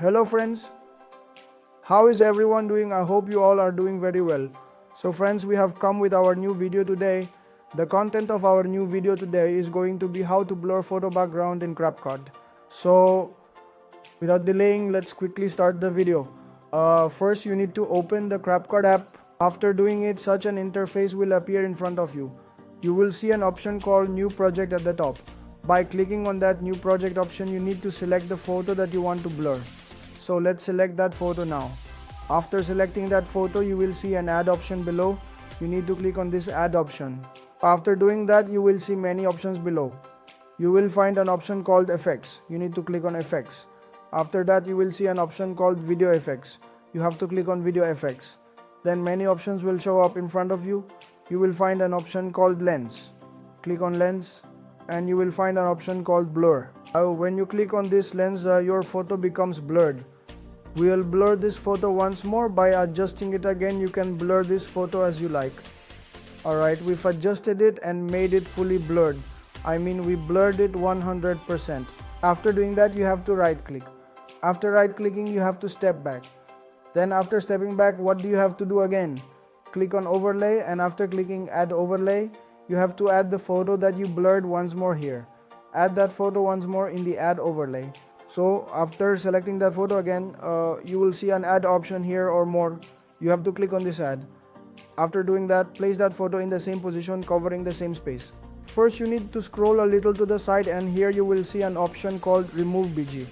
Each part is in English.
Hello friends, how is everyone doing? I hope you all are doing very well. So friends, we have come with our new video today. The content of our new video today is going to be how to blur photo background in CapCut. So without delaying, let's quickly start the video. First, you need to open the CapCut app. After doing it, such an interface will appear in front of you. You will see an option called New Project at the top. By clicking on that New Project option, you need to select the photo that you want to blur. So let's select that photo now. After selecting that photo, you will see an add option below. You need to click on this add option. After doing that, you will see many options below. You will find an option called effects. You need to click on effects. After that, you will see an option called video effects. You have to click on video effects. Then many options will show up in front of you. You will find an option called lens. Click on lens and you will find an option called blur. When you click on this lens, your photo becomes blurred. We will blur this photo once more. By adjusting it again, you can blur this photo as you like. Alright, we've adjusted it and made it fully blurred. I mean, we blurred it 100%. After doing that, you have to right click. After right clicking, you have to step back. Then after stepping back, what do you have to do again? Click on overlay, and after clicking add overlay, you have to add the photo that you blurred once more here. Add that photo once more in the add overlay. So after selecting that photo again, you will see an add option here or more. You have to click on this add. After doing that, place that photo in the same position, covering the same space. First, you need to scroll a little to the side, and here you will see an option called remove BG.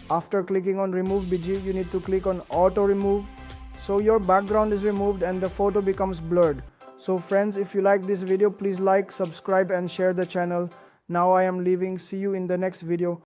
After clicking on remove BG, you need to click on auto remove. So your background is removed and the photo becomes blurred. So friends, if you like this video, please like, subscribe and share the channel. Now I am leaving. See you in the next video.